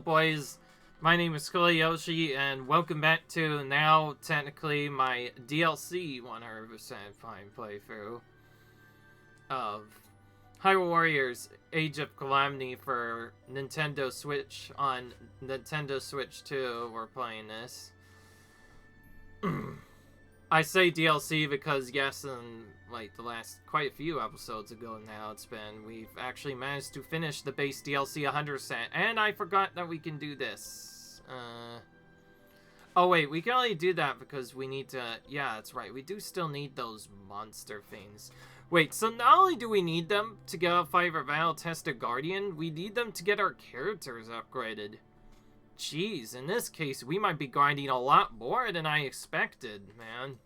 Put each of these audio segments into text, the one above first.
boys? My name is Yoshi, and welcome back to now technically my DLC 100% fine playthrough of Hyrule Warriors Age of Calamity for Nintendo Switch on Nintendo Switch 2. We're playing this. I say DLC because yes, in like the last quite a few episodes ago now we've actually managed to finish the base DLC 100%, and I forgot that we can do this. Oh wait, we can only do that because we need to, yeah, that's right, we do still need those monster things. Wait, so not only do we need them to get a 5 battle-tested Guardian, we need them to get our characters upgraded. Jeez, in this case, we might be grinding a lot more than I expected, man.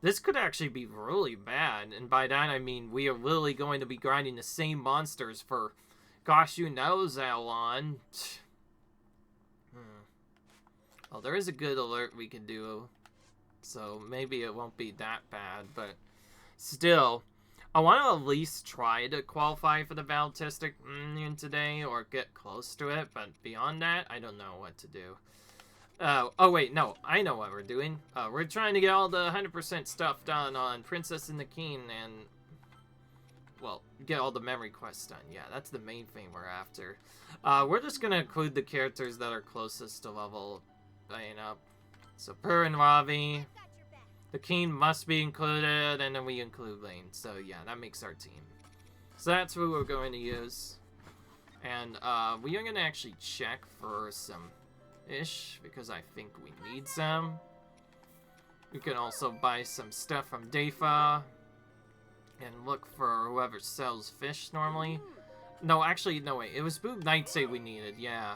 This could actually be really bad, and by that I mean we are literally going to be grinding the same monsters for gosh who knows how long. Well, there is a good alert we can do, so maybe it won't be that bad, but still, I want to at least try to qualify for the battle-tested today, or get close to it, but beyond that, I don't know what to do. Oh wait, no, I know what we're doing. We're trying to get all the 100% stuff done on Princess and the King, and, well, get all the memory quests done. Yeah, that's the main thing we're after. We're just gonna include the characters that are closest to level up. So, Per and Ravi, the King must be included, and then we include Lane. So, yeah, that makes our team. So that's who we're going to use. And, we are gonna actually check for some because I think we need some. We can also buy some stuff from Defa and look for whoever sells fish normally. No, actually, no, wait. It was Boob Nightshade we needed, yeah.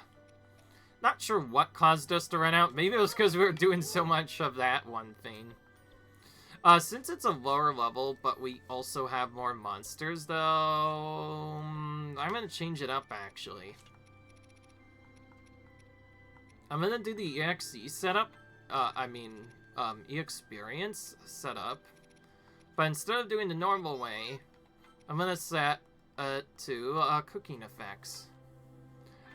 Not sure what caused us to run out. Maybe it was because we were doing so much of that one thing. Since it's a lower level, but we also have more monsters, though, I'm going to change it up, actually. I'm gonna do the EXE setup, E-Experience setup, but instead of doing the normal way, I'm gonna set it to cooking effects,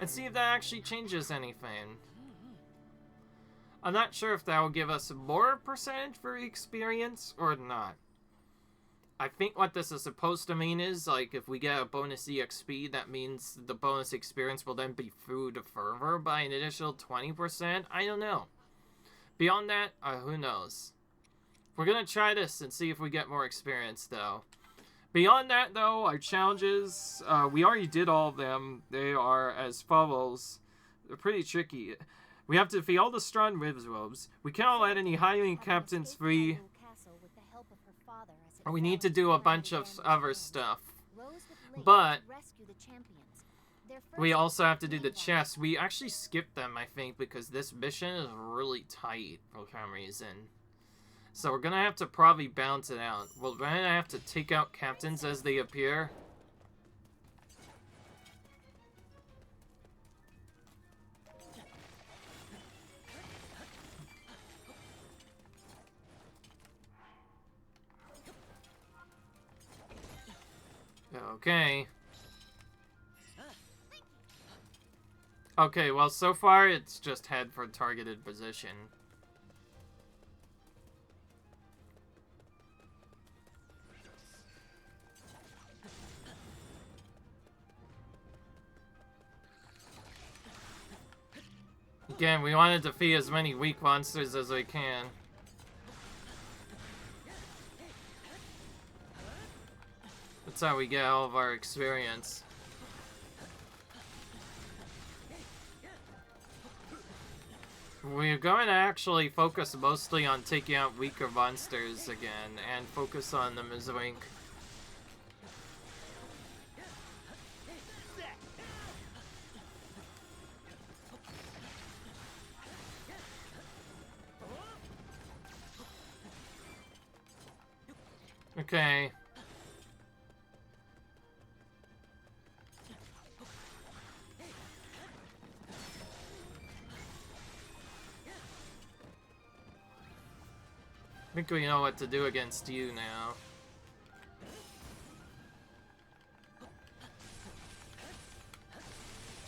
and see if that actually changes anything. I'm not sure if that will give us more percentage for experience or not. I think what this is supposed to mean is, like, if we get a bonus EXP, that means the bonus experience will then be through the fervor by an additional 20%? I don't know. Beyond that, who knows? We're gonna try this and see if we get more experience, though. Beyond that, though, our challenges, we already did all of them. They are as follows. They're pretty tricky. We have to defeat all the strong Wizrobes. We cannot let any hiring captains free. We need to do a bunch of other stuff. But we also have to do the chests. We actually skipped them, I think, because this mission is really tight for some reason. So we're gonna have to probably balance it out. We're gonna have to take out captains as they appear. Okay. Okay, well, so far it's just head for targeted position. Again, we want to defeat as many weak monsters as we can. That's how we get all of our experience. We're going to actually focus mostly on taking out weaker monsters again, and focus on the Mizwink. Okay. I think we know what to do against you now.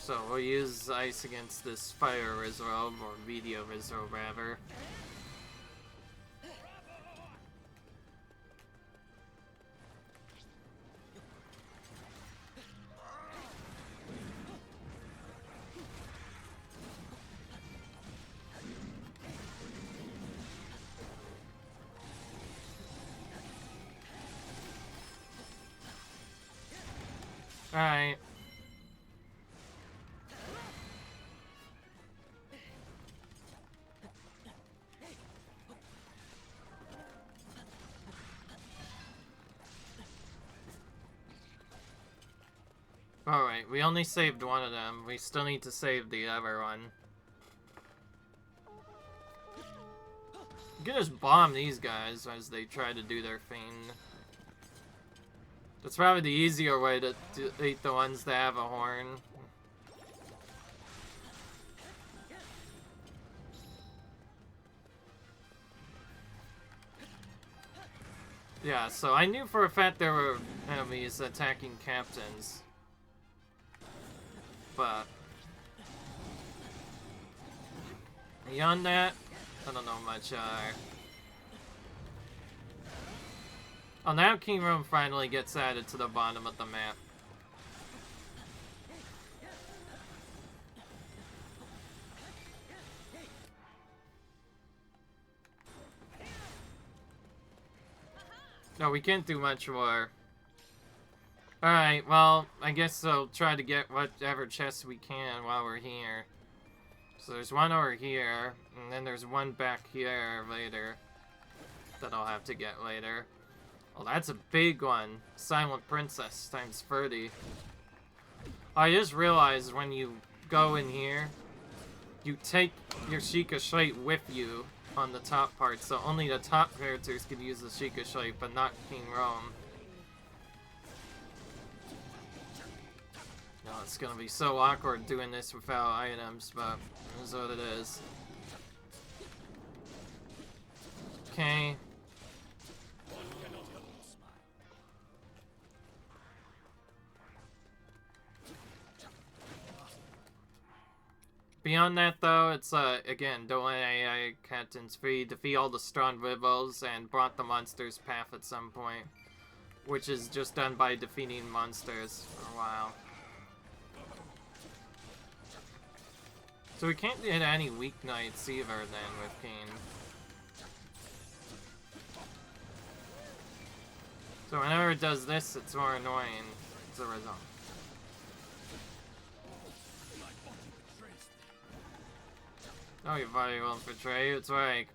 So we'll use ice against this fire Rizzo, or video Rizzo rather. Alright. Alright, we only saved one of them. We still need to save the other one. You can just bomb these guys as they try to do their thing. That's probably the easier way to eat the ones that have a horn. Yeah, so I knew for a fact there were enemies attacking captains. But beyond that, I don't know much. Oh, now King Rome finally gets added to the bottom of the map. No, we can't do much more. Alright, well, I guess I'll try to get whatever chests we can while we're here. So there's one over here, and then there's one back here later that I'll have to get later. Oh, that's a big one. Silent Princess times 30. I just realized when you go in here, you take your Sheikah Shape with you on the top part, so only the top characters can use the Sheikah Shape, but not King Rome. No, it's gonna be so awkward doing this without items, but it is what it is. Okay. Beyond that, though, it's, again, don't let AI captains free, defeat all the strong rivals, and block the monster's path at some point. Which is just done by defeating monsters for a while. So we can't hit any weeknights either, then, with Kane. So whenever it does this, it's more annoying as a result. Oh, your body won't betray you. It's like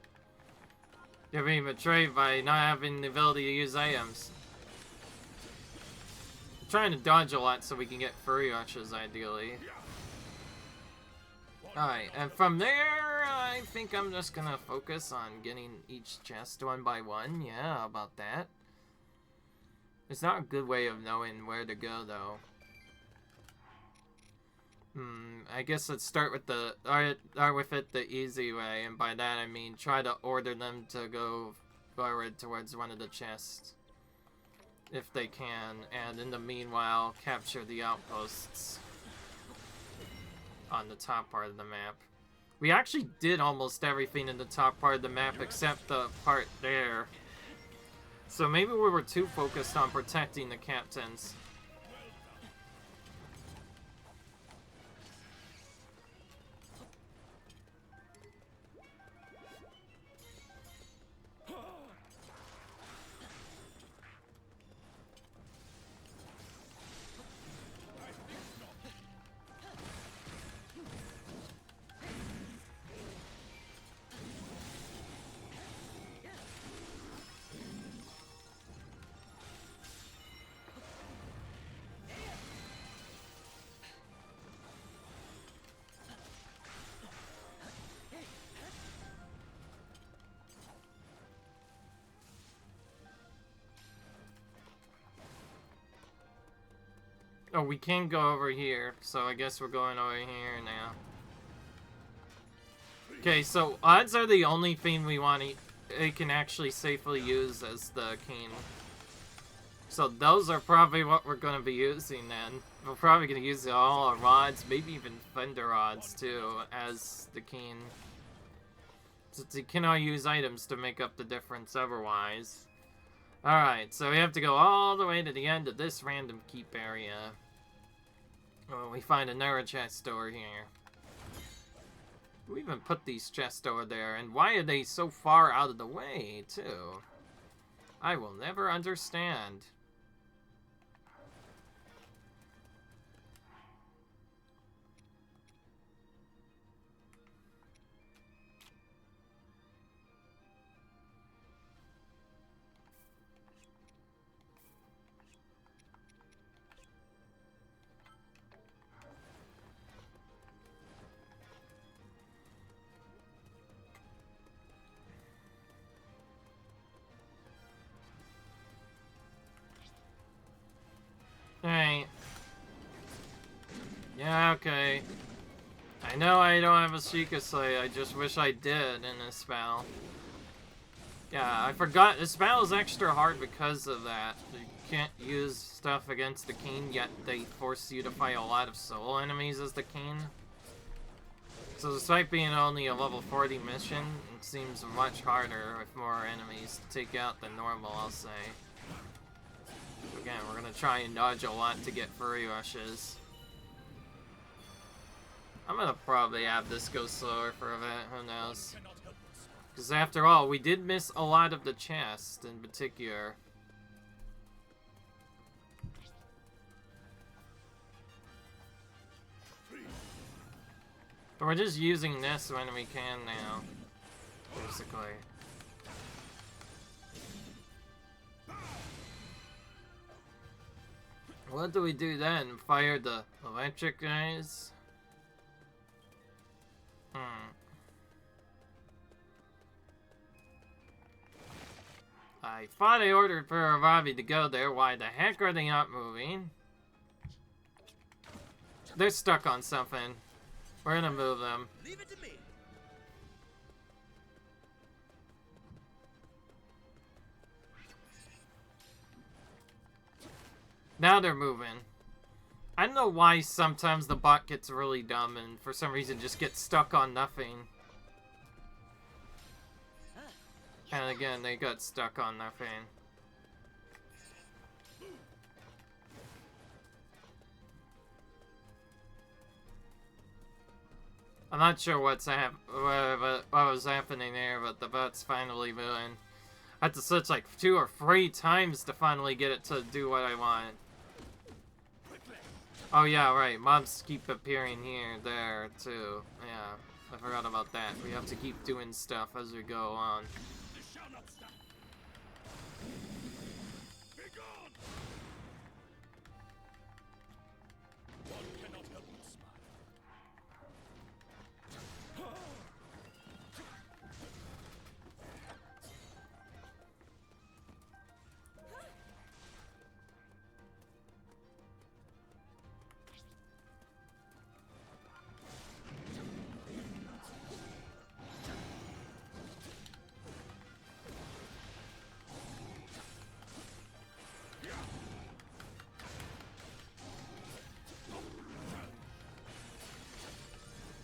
you're being betrayed by not having the ability to use items. I'm trying to dodge a lot so we can get furry rushes, ideally. Alright, and from there, I think I'm just gonna focus on getting each chest one by one. Yeah, how about that? It's not a good way of knowing where to go, though. I guess let's start with the the easy way, and by that I mean try to order them to go forward towards one of the chests, if they can, and in the meanwhile capture the outposts on the top part of the map. We actually did almost everything in the top part of the map except the part there, so maybe we were too focused on protecting the captains. Oh, we can go over here, so I guess we're going over here now. Okay, so odds are the only thing we want it can actually safely use as the king. So those are probably what we're going to be using then. We're probably gonna use all our rods, maybe even thunder rods too, as the king. Since you cannot use items to make up the difference otherwise. Alright, so we have to go all the way to the end of this random keep area. Well, we find another chest door here. Who even put these chests over there, and why are they so far out of the way, too? I will never understand. Alright. Yeah, okay. I know I don't have a Sheikah Slay, I just wish I did in this battle. Yeah, I forgot, this battle is extra hard because of that. You can't use stuff against the king, yet they force you to fight a lot of solo enemies as the king. So despite being only a level 40 mission, it seems much harder with more enemies to take out than normal, I'll say. Again, we're gonna try and dodge a lot to get furry rushes. I'm gonna probably have this go slower for a bit, who knows. Because after all, we did miss a lot of the chest in particular. But we're just using this when we can now, basically. What do we do then? Fire the electric guys? I thought I ordered for Ravi to go there. Why the heck are they not moving? They're stuck on something. We're gonna move them. Leave it to me. Now they're moving. I don't know why sometimes the bot gets really dumb and for some reason just gets stuck on nothing. And again, they got stuck on nothing. I'm not sure what was happening there, but the bot's finally moving. I had to search like 2 or 3 times to finally get it to do what I want. Oh yeah, right. Mobs keep appearing here, there, too. Yeah, I forgot about that. We have to keep doing stuff as we go on.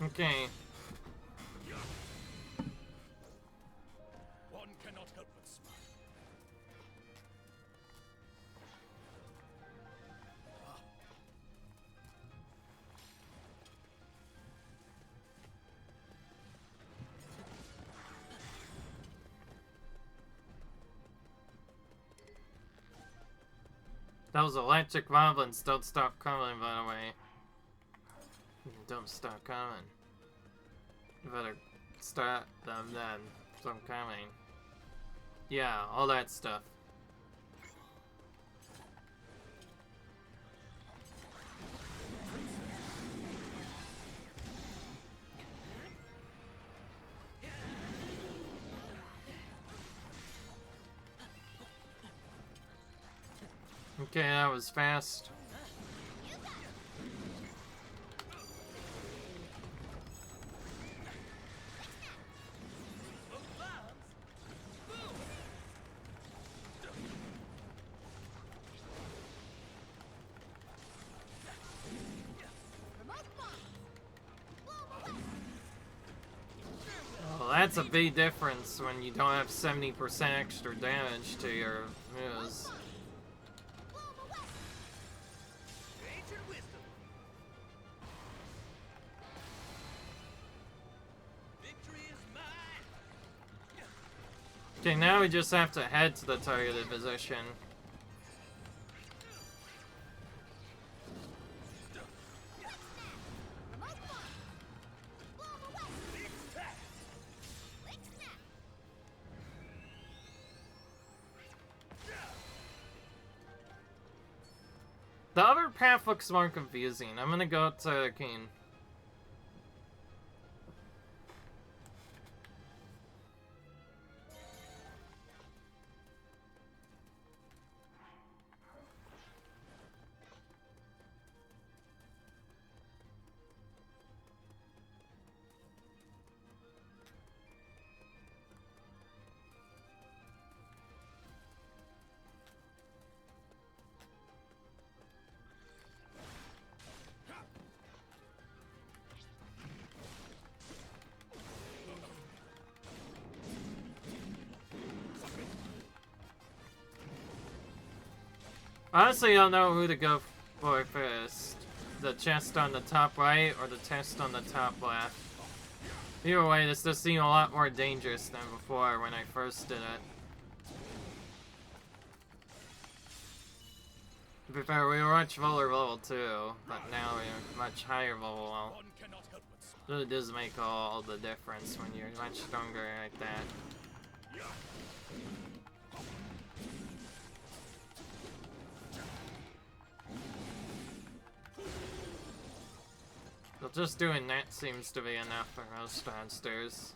Okay. One cannot help but smile. Those electric goblins don't stop coming, by the way. Don't stop coming. You better stop them then from coming. Yeah, all that stuff. Okay, that was fast. That's a big difference when you don't have 70% extra damage to your moves. Okay, now we just have to head to the targeted position. The other path looks more confusing. I'm gonna go to Keen. Honestly, I don't know who to go for first. The chest on the top right or the chest on the top left. Either way, this does seem a lot more dangerous than before when I first did it. To be fair, we were much lower level too, but now we're much higher level. It really does make all the difference when you're much stronger like that. So just doing that seems to be enough for most monsters.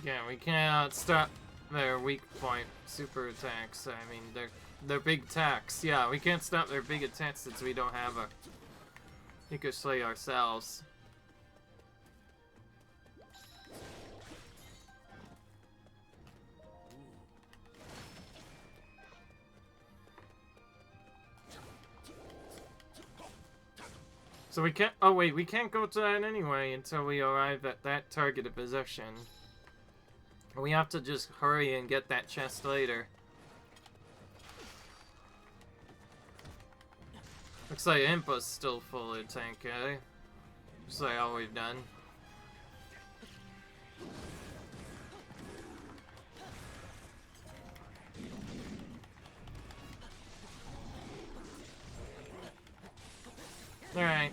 Again, we cannot stop their weak point super attacks. I mean, they're big attacks. Yeah, we can't stop their big attacks since we don't have a Ricochet ourselves. So we can't. Oh wait, we can't go to that anyway until we arrive at that targeted position. We have to just hurry and get that chest later. Looks like Impa's still fully tank, eh? Just like all we've done. Alright.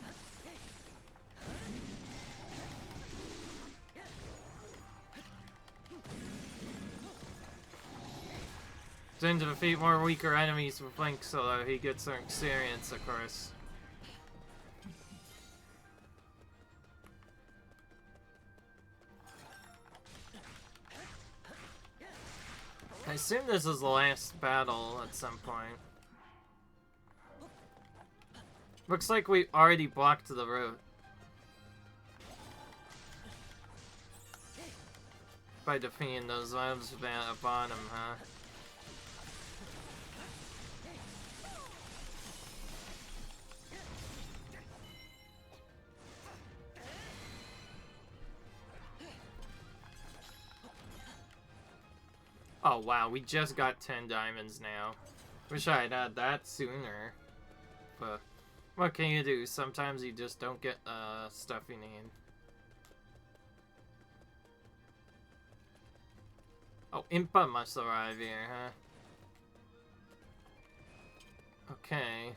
Then to defeat more weaker enemies with Link so that he gets some experience, of course. I assume this is the last battle at some point. Looks like we already blocked the route. By defeating those mobs upon him, huh? Oh wow, we just got 10 diamonds now. Wish I had had that sooner. But what can you do? Sometimes you just don't get stuff you need. Oh, Impa must arrive here, huh? Okay.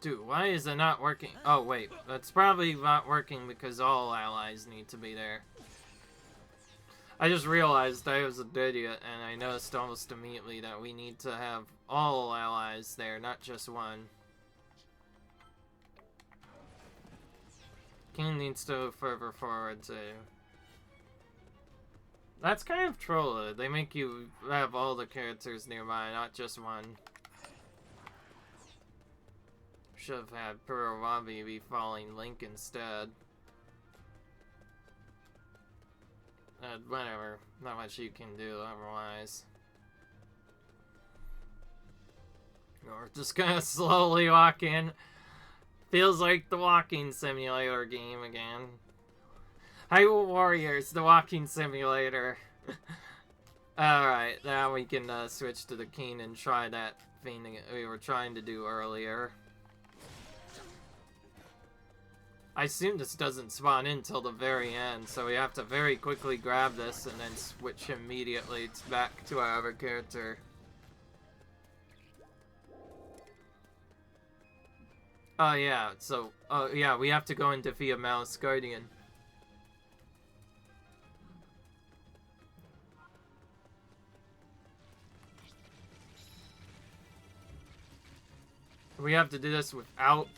Dude, why is it not working? Oh, wait. That's probably not working because all allies need to be there. I just realized I was an idiot, and I noticed almost immediately that we need to have all allies there, not just one. King needs to move further forward, too. That's kind of troll. They make you have all the characters nearby, not just one. Should have had Purawabi be following Link instead. Whatever. Not much you can do otherwise. We're just gonna slowly walk in. Feels like the walking simulator game again. Hyrule Warriors, the walking simulator. Alright, now we can switch to the Keen and try that thing we were trying to do earlier. I assume this doesn't spawn in till the very end, so we have to very quickly grab this and then switch immediately back to our other character. Oh yeah, so, yeah, we have to go and defeat a Mouse Guardian. We have to do this without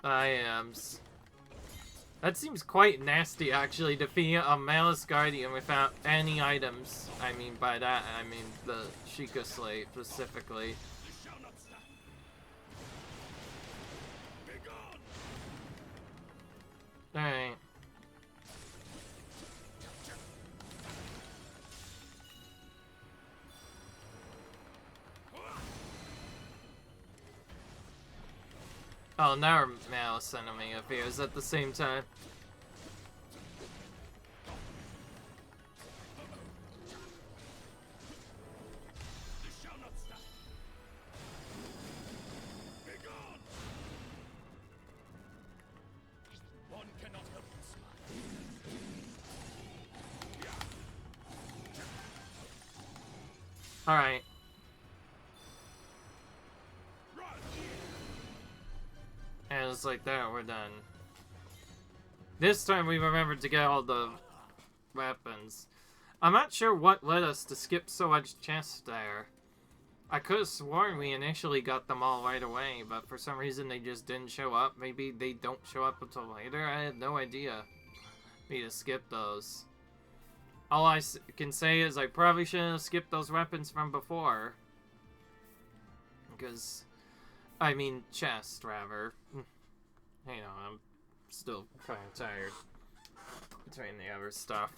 items. That seems quite nasty, actually, defeating a Malice Guardian without any items. I mean, by that, I mean the Sheikah Slate, specifically. Alright. Oh, now our Mouse enemy appears at the same time. Alright. And it's like that, we're done. This time we remembered to get all the weapons. I'm not sure what led us to skip so much chests there. I could have sworn we initially got them all right away, but for some reason they just didn't show up. Maybe they don't show up until later? I had no idea. Me to skip those. All I can say is I probably shouldn't have skipped those weapons from before. Because, I mean, chest, rather. You know, I'm still kind of tired between the other stuff.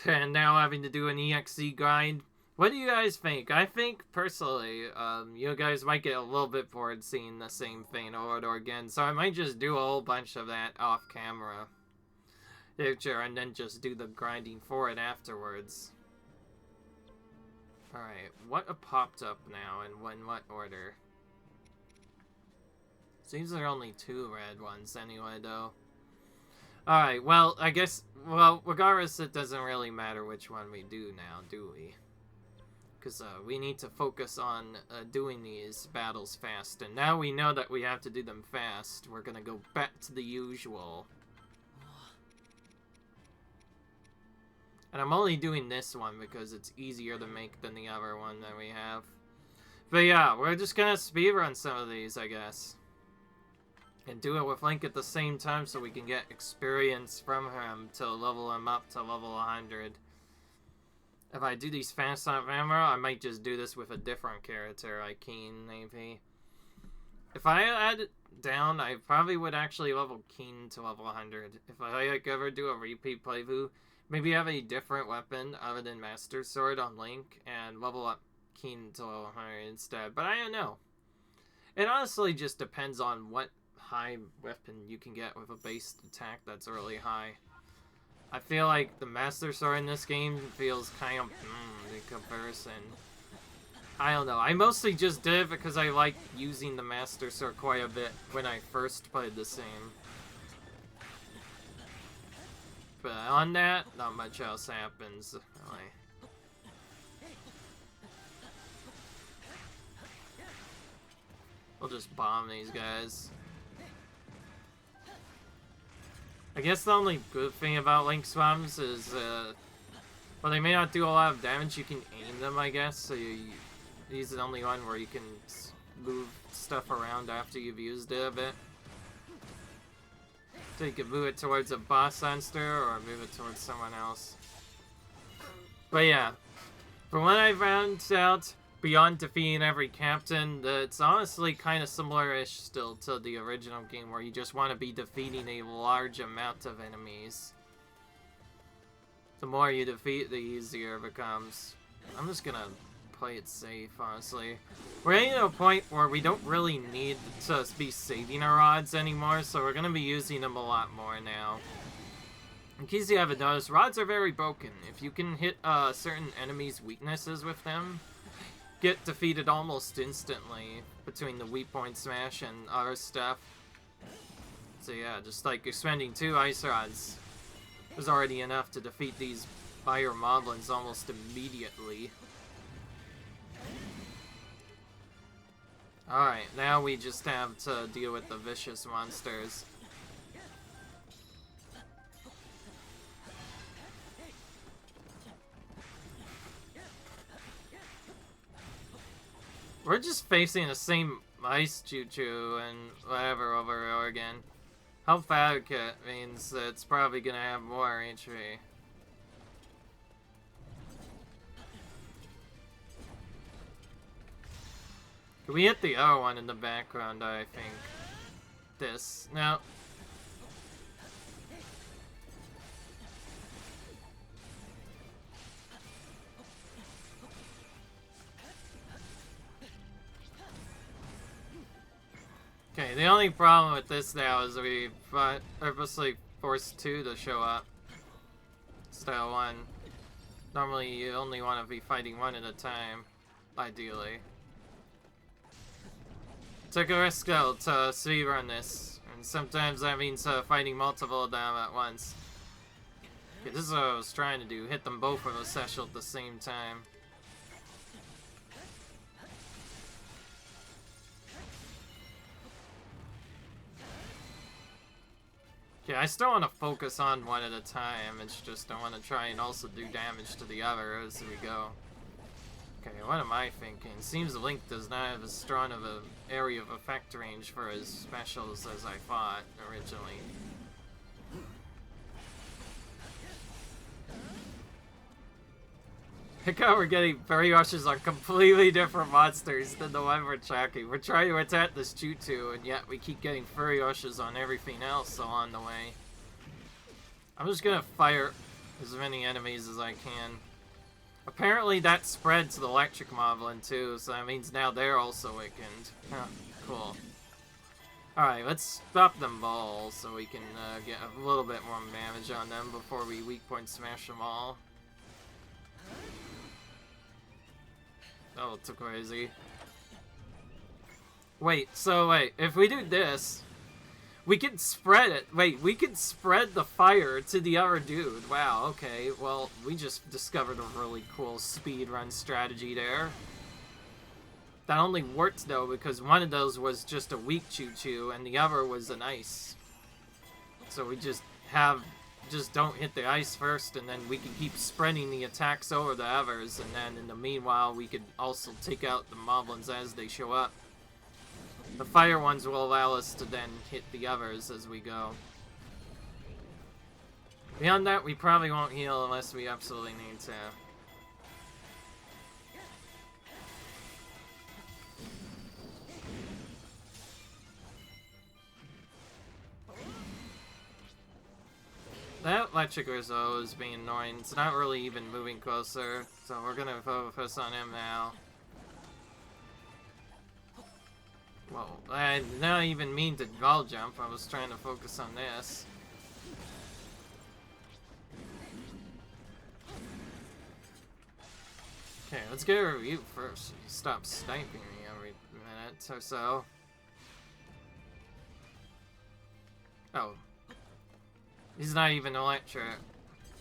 And now having to do an EXE grind. What do you guys think? I think, personally, you guys might get a little bit bored seeing the same thing over and over again. So I might just do a whole bunch of that off camera. And then just do the grinding for it afterwards. Alright, what popped up now and in what order? Seems there are only 2 red ones anyway, though. Alright, well, I guess, well, regardless, it doesn't really matter which one we do now, do we? Because we need to focus on doing these battles fast, and now we know that we have to do them fast. We're gonna go back to the usual. And I'm only doing this one because it's easier to make than the other one that we have. But yeah, we're just gonna speedrun some of these, I guess. And do it with Link at the same time so we can get experience from him to level him up to level 100. If I do these fast on camera, I might just do this with a different character, like Keen, maybe. If I add it down, I probably would actually level Keen to level 100. If I like, ever do a repeat playthrough, maybe have a different weapon other than Master Sword on Link and level up Keen to level 100 instead. But I don't know. It honestly just depends on what high weapon you can get with a base attack that's really high. I feel like the Master Sword in this game feels kind of in comparison. I don't know. I mostly just did it because I like using the Master Sword quite a bit when I first played the game. But on that, not much else happens, really. We'll just bomb these guys. I guess the only good thing about Link Swams is, well, they may not do a lot of damage. You can aim them, I guess, so he's the only one where you can move stuff around after you've used it a bit. So you can move it towards a boss monster or move it towards someone else. But yeah, from what I found out, beyond defeating every captain, it's honestly kind of similar-ish still to the original game, where you just want to be defeating a large amount of enemies. The more you defeat, the easier it becomes. I'm just gonna play it safe, honestly. We're getting to a point where we don't really need to be saving our rods anymore, so we're gonna be using them a lot more now. In case you haven't noticed, rods are very broken. If you can hit certain enemies' weaknesses with them, get defeated almost instantly between the weak point smash and other stuff. So yeah, just like expending 2 ice rods was already enough to defeat these fire moblins almost immediately. Alright, now we just have to deal with the vicious monsters. We're just facing the same ice choo-choo and whatever over and over again. Health Advocate means that it's probably gonna have more HP. Can we hit the other one in the background, I think? This. No. Okay, the only problem with this now is we purposely forced 2 to show up instead of 1. Normally you only want to be fighting 1 at a time, ideally. Took a risk though to speedrun this, and sometimes that means fighting multiple of them at once. Okay, this is what I was trying to do, hit them both with a special at the same time. Okay, I still want to focus on 1 at a time, it's just I want to try and also do damage to the other as we go. Okay, what am I thinking? Seems Link does not have as strong of an area of effect range for his specials as I thought originally. Look how we're getting fairy rushes on completely different monsters than the one we're tracking. We're trying to attack this choo-choo, and yet we keep getting fairy rushes on everything else along the way. I'm just gonna fire as many enemies as I can. Apparently that spread to the electric moblin too, so that means now they're also weakened. Huh, cool. Alright, let's stop them all so we can get a little bit more damage on them before we weak point smash them all. Oh, too crazy. Wait, if we do this, we can spread it. Wait, we can spread the fire to the other dude. Wow, okay. Well, we just discovered a really cool speedrun strategy there. That only worked, though, because one of those was just a weak choo-choo, and the other was an ice. So we just don't hit the ice first, and then we can keep spreading the attacks over the others, and then in the meanwhile, we could also take out the moblins as they show up. The fire ones will allow us to then hit the others as we go. Beyond that, we probably won't heal unless we absolutely need to. That electric Rizzo is being annoying. It's not really even moving closer, so we're gonna focus on him now. Well, I did not even mean to wall jump. I was trying to focus on this. Okay, let's get a review first. Stop sniping me every minute or so. Oh. He's not even electric.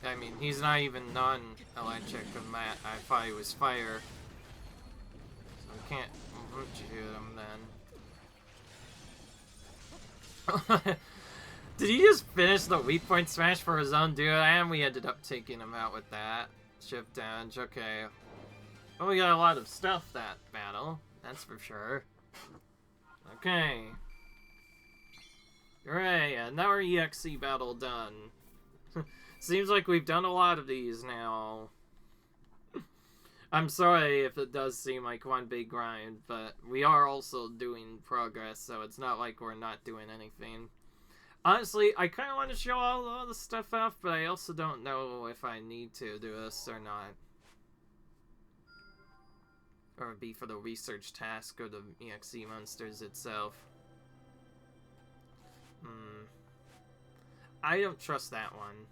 I mean, he's not even non-electric. I thought he was fire. So I can't shoot him then. Did he just finish the weak point smash for his own duo? And we ended up taking him out with that. Shift damage, okay. Well, we got a lot of stuff that battle. That's for sure. Okay. Hooray, another EXE battle done. Seems like we've done a lot of these now. I'm sorry if it does seem like one big grind, but we are also doing progress, so it's not like we're not doing anything. Honestly, I kind of want to show all the stuff off, but I also don't know if I need to do this or not. Or it'd be for the research task or the EXE monsters itself. I don't trust that one.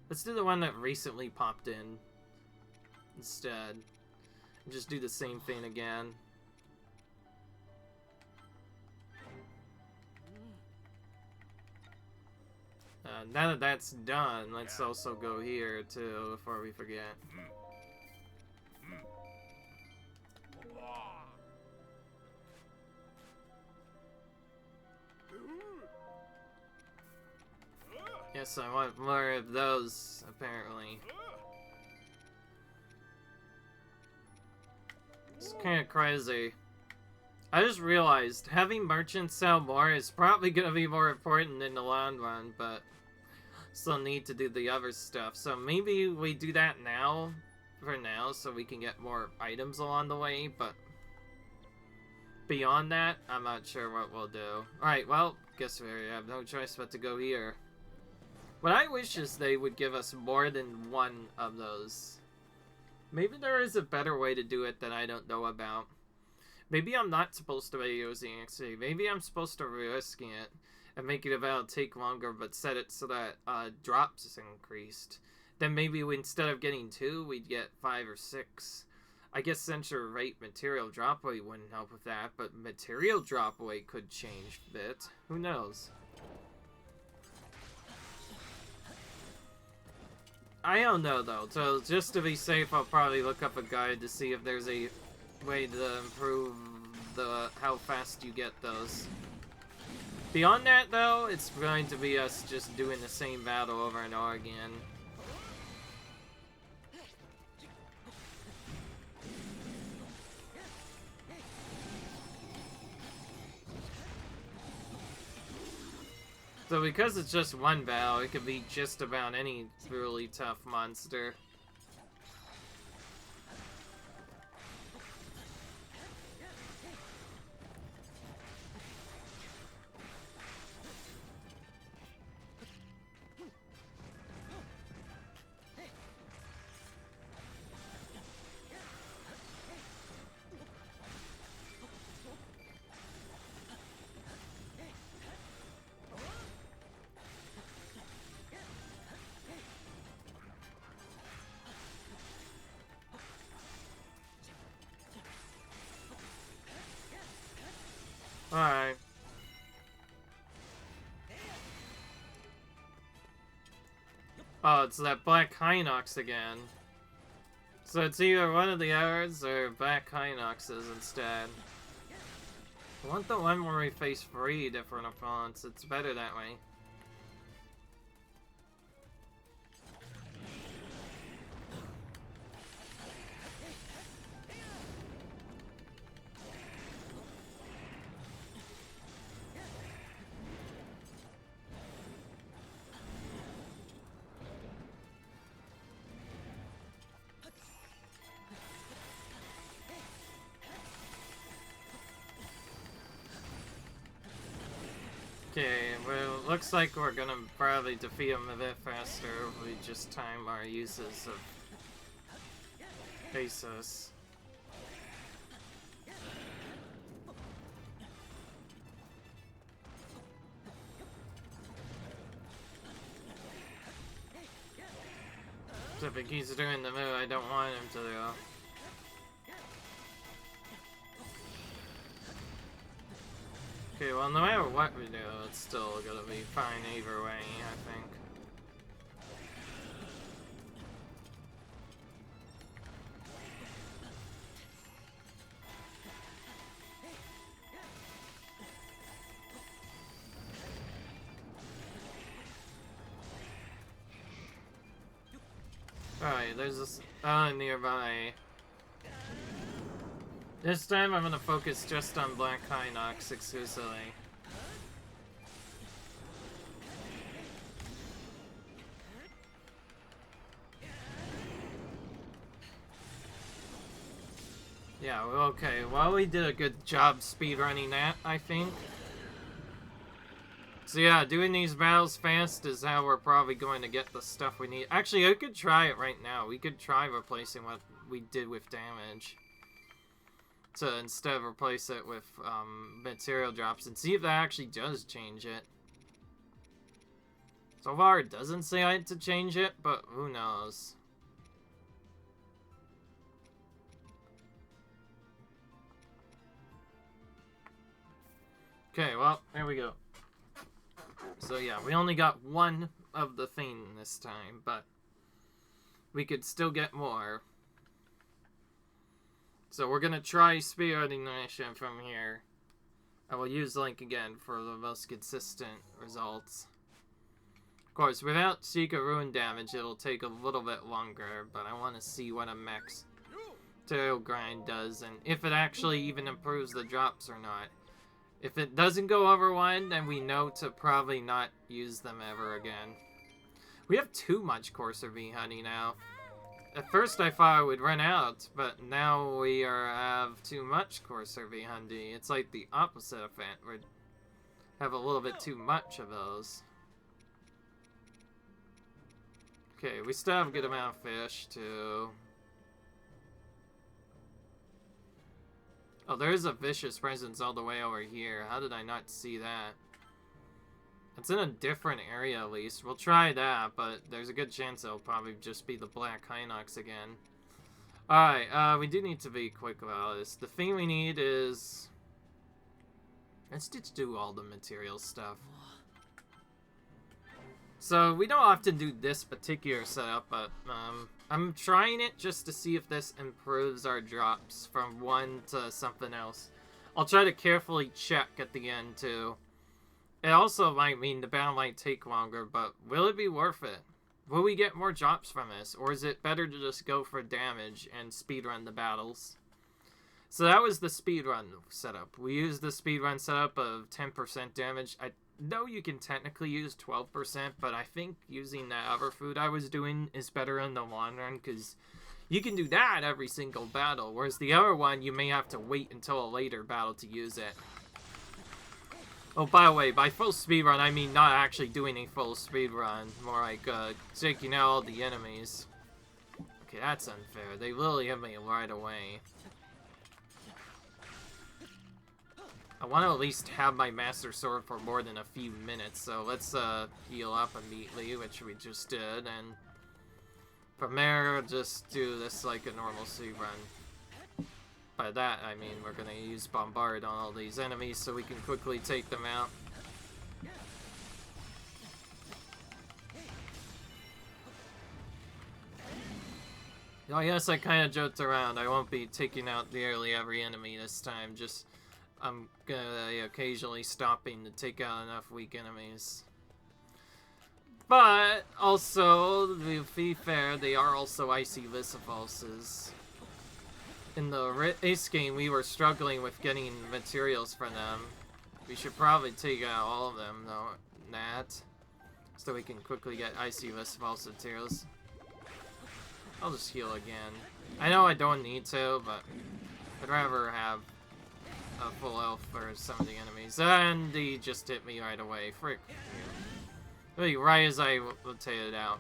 Let's do the one that recently popped in instead. And just do the same thing again. Now that that's done, let's also go here too before we forget. Yes, I want more of those, apparently. It's kind of crazy. I just realized having merchants sell more is probably going to be more important in the long run, but still need to do the other stuff. So maybe we do that now, for now, so we can get more items along the way, but beyond that, I'm not sure what we'll do. Alright, well, guess we have no choice but to go here. What I wish is they would give us more than one of those. Maybe there is a better way to do it that I don't know about. Maybe I'm not supposed to be using XP. Maybe I'm supposed to risk it and make it about take longer, but set it so that drops is increased. Then maybe we, instead of getting 2, we'd get 5 or 6. I guess censure rate material drop away wouldn't help with that, but material drop away could change a bit. Who knows? I don't know though, so just to be safe, I'll probably look up a guide to see if there's a way to improve how fast you get those. Beyond that though, it's going to be us just doing the same battle over and over again. So because it's just one battle, it could be just about any really tough monster. Alright. Oh, it's that Black Hinox again. So it's either one of the others or Black Hinoxes instead. I want the one where we face 3 different opponents. It's better that way. Okay, well, looks like we're gonna probably defeat him a bit faster if we just time our uses of Pesos. Except if he's doing the move I don't want him to do. Okay, well, no matter what we do, it's still gonna be fine either way, I think. Alright, there's this nearby. This time I'm gonna focus just on Black Hinox exclusively. Yeah, well, okay. Well, we did a good job speedrunning that, I think. So yeah, doing these battles fast is how we're probably going to get the stuff we need. Actually, I could try it right now. We could try replacing what we did with damage. To instead of replace it with material drops and see if that actually does change it. So far, it doesn't say I had to change it, but who knows. Okay, well, there we go. So yeah, we only got one of the thing this time, but we could still get more. So we're gonna try spearheading mission from here. I will use Link again for the most consistent results. Of course, without secret ruin damage, it'll take a little bit longer, but I want to see what a max material grind does, and if it actually even improves the drops or not. If it doesn't go over one, then we know to probably not use them ever again. We have too much Courser V honey now. At first I thought I would run out, but now we have too much Courser V honey. It's like the opposite effect. We have a little bit too much of those. Okay, we still have a good amount of fish, too. Oh, there is a vicious presence all the way over here. How did I not see that? It's in a different area, at least. We'll try that, but there's a good chance it'll probably just be the Black Hinox again. Alright, we do need to be quick about this. The thing we need is... let's just do all the material stuff. So, we don't often do this particular setup, but I'm trying it just to see if this improves our drops from one to something else. I'll try to carefully check at the end, too. It also might mean the battle might take longer, but will it be worth it? Will we get more drops from this, or is it better to just go for damage and speedrun the battles? So that was the speedrun setup. We used the speedrun setup of 10% damage. I know you can technically use 12%, but I think using that other food I was doing is better in the long run, because you can do that every single battle, whereas the other one, you may have to wait until a later battle to use it. Oh, by the way, by full speedrun, I mean not actually doing a full speedrun, more like taking out all the enemies. Okay, that's unfair. They literally hit me right away. I want to at least have my Master Sword for more than a few minutes, so let's heal up immediately, which we just did, and from there, just do this like a normal speedrun. By that, I mean we're going to use Bombard on all these enemies so we can quickly take them out. Oh yes, I kind of joked around. I won't be taking out nearly every enemy this time. Just, I'm gonna be occasionally stopping to take out enough weak enemies. But, also, to be fair, they are also Icy Visifalses. In the Ace game, we were struggling with getting materials for them. We should probably take out all of them, though, so we can quickly get Icy Visifalse materials. I'll just heal again. I know I don't need to, but I'd rather have a full health for some of the enemies. And he just hit me right away. Frick. Really, right as I rotated out.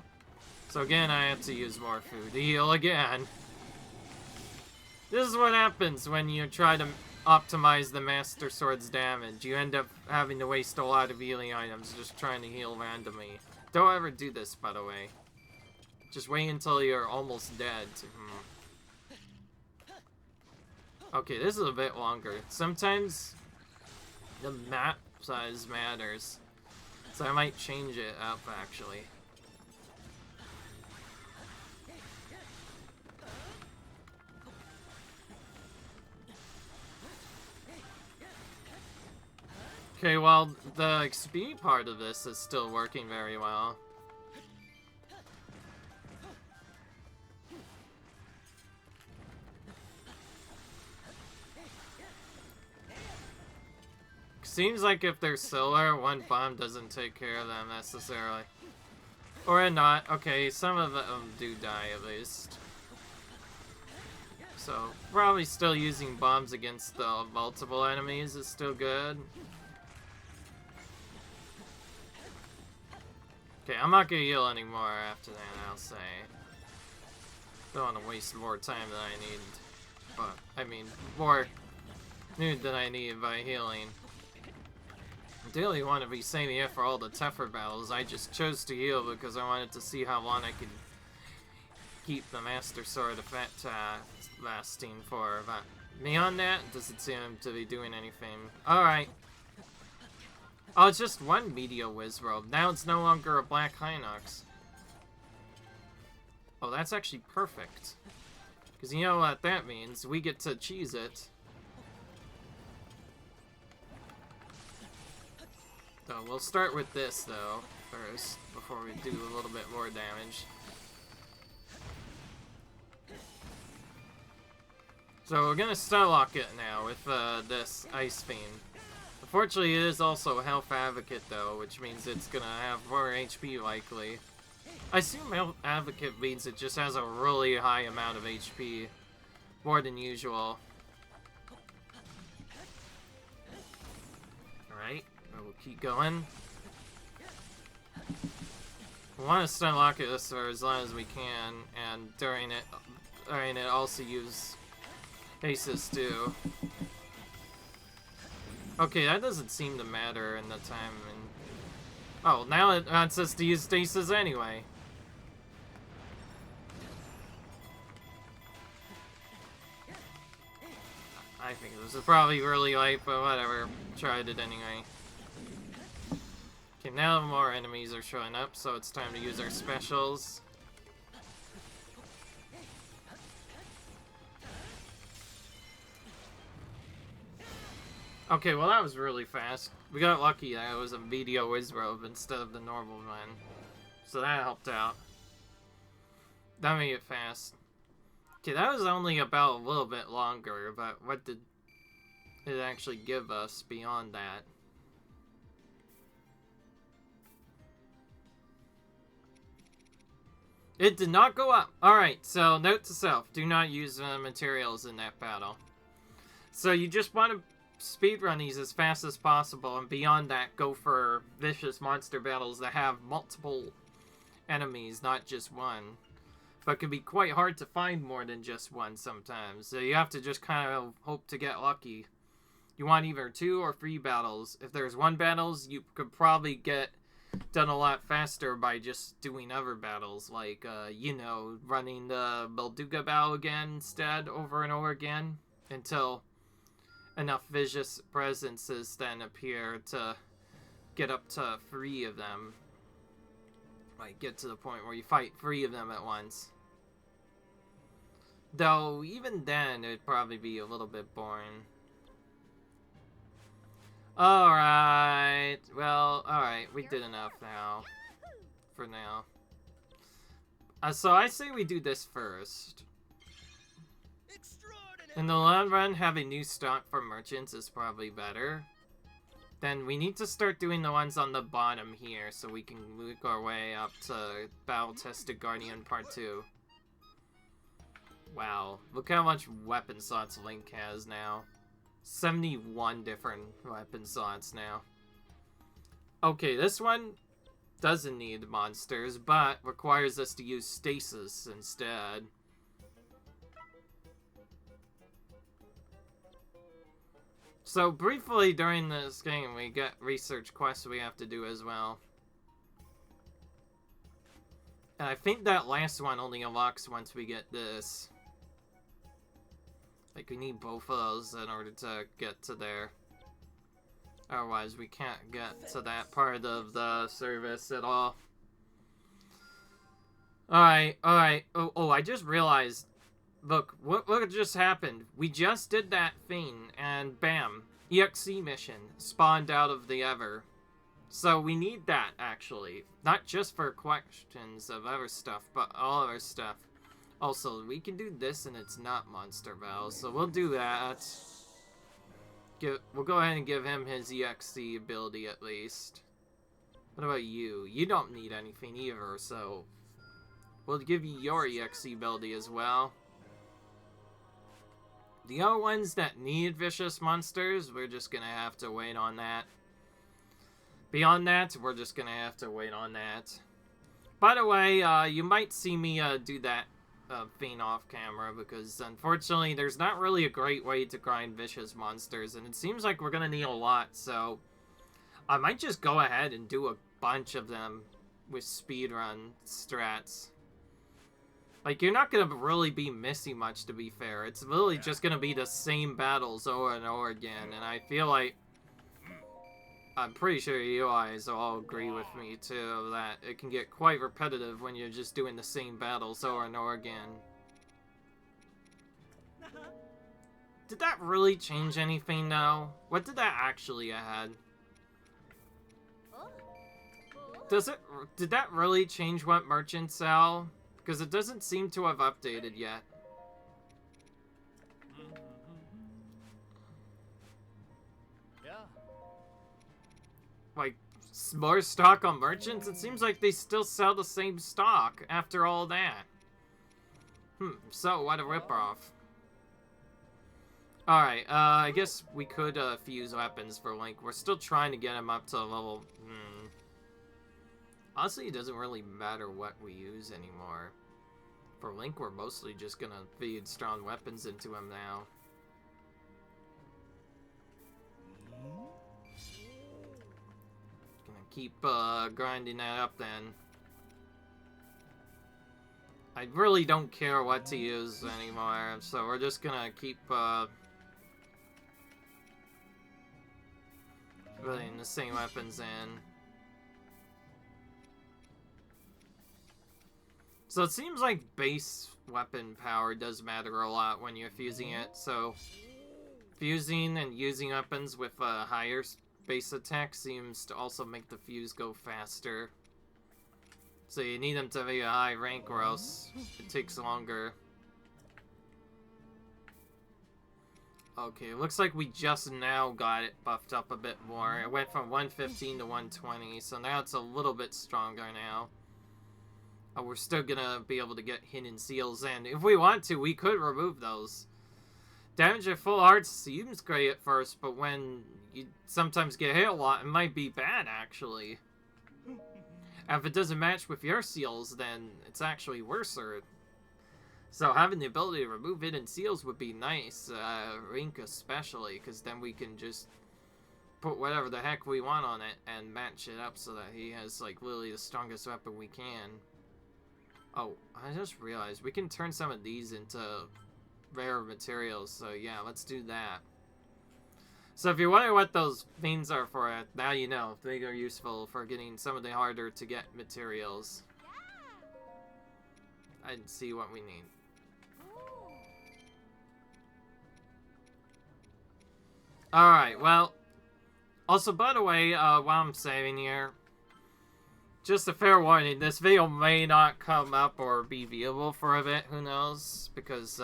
So again, I have to use more food to heal again. This is what happens when you try to optimize the Master Sword's damage. You end up having to waste a lot of healing items just trying to heal randomly. Don't ever do this, by the way. Just wait until you're almost dead. Okay, this is a bit longer. Sometimes the map size matters. So I might change it up, actually. Okay, well, the XP part of this is still working very well. Seems like if they're solar, one bomb doesn't take care of them necessarily. Or not. Okay, some of them do die at least. So, probably still using bombs against multiple enemies is still good. Okay, I'm not gonna heal anymore after that, I'll say. Don't want to waste more time than I need. But, I mean, more nude than I need by healing. I really want to be saving it for all the tougher battles. I just chose to heal because I wanted to see how long I could keep the Master Sword effect lasting for. But beyond that, it doesn't seem to be doing anything. Alright. Oh, it's just one Meteor Wizrobe. Now it's no longer a Black Hinox. Oh, that's actually perfect. Because you know what that means. We get to cheese it. So we'll start with this, though, first, before we do a little bit more damage. So we're gonna Starlock it now with this Ice Fiend. Unfortunately, it is also a Health Advocate, though, which means it's gonna have more HP, likely. I assume Health Advocate means it just has a really high amount of HP. More than usual. Alright, we'll keep going. We want to Starlock this for as long as we can, and during it also use Aces too. Okay, that doesn't seem to matter in the time. Oh, now it wants us to use Stasis anyway. I think this is probably really light, but whatever. Tried it anyway. Okay, now more enemies are showing up, so it's time to use our specials. Okay, well that was really fast. We got lucky that it was a Meteor Wizrobe instead of the normal one. So that helped out. That made it fast. Okay, that was only about a little bit longer, but what did it actually give us beyond that? It did not go up. Alright, so note to self, do not use materials in that battle. So you just want to speedrun these as fast as possible, and beyond that, go for vicious monster battles that have multiple enemies, not just one. But it can be quite hard to find more than just one sometimes, so you have to just kind of hope to get lucky. You want either 2 or 3 battles. If there's 1 battles, you could probably get done a lot faster by just doing other battles, like, you know, running the Belduga battle again instead, over and over again, until enough vicious presences then appear to get up to 3 of them. Like, get to the point where you fight 3 of them at once. Though, even then, it'd probably be a little bit boring. Alright, well, alright, we did enough now. For now. So I say we do this first. In the long run, having new stock for merchants is probably better. Then we need to start doing the ones on the bottom here so we can work our way up to Battle-Tested Guardian Part 2. Wow, look how much weapon slots Link has now. 71 different weapon slots now. Okay, this one doesn't need monsters, but requires us to use Stasis instead. So, briefly during this game, we get research quests we have to do as well. And I think that last one only unlocks once we get this. Like, we need both of those in order to get to there. Otherwise, we can't get to that part of the service at all. Alright, alright. Oh, I just realized. Look, what just happened? We just did that thing, and bam, EXE mission spawned out of the Ever. So we need that, actually. Not just for questions of other stuff, but all other stuff. Also, we can do this and it's not Monster Battle, so we'll do that. We'll go ahead and give him his EXE ability at least. What about you? You don't need anything either, so we'll give you your EXE ability as well. The other ones that need vicious monsters, we're just gonna have to wait on that. Beyond that, we're just gonna have to wait on that. By the way, you might see me do that feint off camera, because unfortunately there's not really a great way to grind vicious monsters, and it seems like we're gonna need a lot, so I might just go ahead and do a bunch of them with speedrun strats. Like, you're not gonna really be missing much, to be fair. It's really just gonna be the same battles over and over again, and I feel like I'm pretty sure you guys will all agree with me, too, that it can get quite repetitive when you're just doing the same battles over and over again. Did that really change anything, though? What did that actually add? Did that really change what merchants sell? Because it doesn't seem to have updated yet. Like, more stock on merchants? It seems like they still sell the same stock after all that. So what a ripoff. Alright, I guess we could fuse weapons for Link. We're still trying to get him up to level... Honestly, it doesn't really matter what we use anymore. For Link, we're mostly just gonna feed strong weapons into him now. Gonna keep grinding that up then. I really don't care what to use anymore, so we're just gonna keep putting the same weapons in. So it seems like base weapon power does matter a lot when you're fusing it, so fusing and using weapons with a higher base attack seems to also make the fuse go faster. So you need them to be a high rank or else it takes longer. Okay, it looks like we just now got it buffed up a bit more. It went from 115 to 120, so now it's a little bit stronger now. We're still gonna be able to get hidden seals, and if we want to, we could remove those. Damage at full art seems great at first, but when you sometimes get hit a lot, it might be bad, actually. And if it doesn't match with your seals, then it's actually worse. So having the ability to remove hidden seals would be nice, Link especially, because then we can just put whatever the heck we want on it and match it up so that he has, like, literally the strongest weapon we can. Oh, I just realized we can turn some of these into rare materials, so yeah, let's do that. So if you're wondering what those things are for, now you know. They are useful for getting some of the harder to get materials. I didn't see what we need. Alright, well, also, by the way, while I'm saving here, just a fair warning, this video may not come up or be viewable for a bit, who knows, because,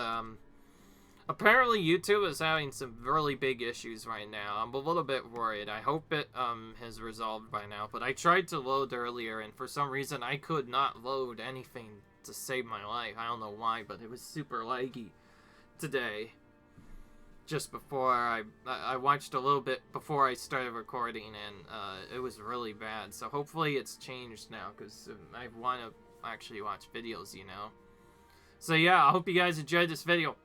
apparently YouTube is having some really big issues right now. I'm a little bit worried. I hope it, has resolved by now, but I tried to load earlier, and for some reason I could not load anything to save my life. I don't know why, but it was super laggy today. Just before I watched a little bit before I started recording, and it was really bad. So hopefully it's changed now, because I want to actually watch videos, you know. So yeah, I hope you guys enjoyed this video.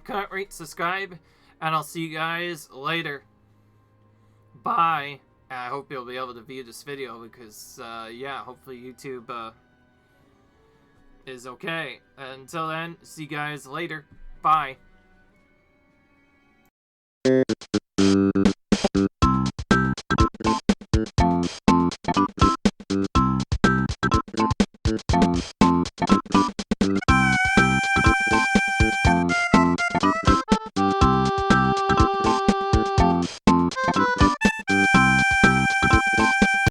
Comment, rate, subscribe, and I'll see you guys later. Bye. And I hope you'll be able to view this video, because yeah, hopefully YouTube is okay. Until then, see you guys later. Bye.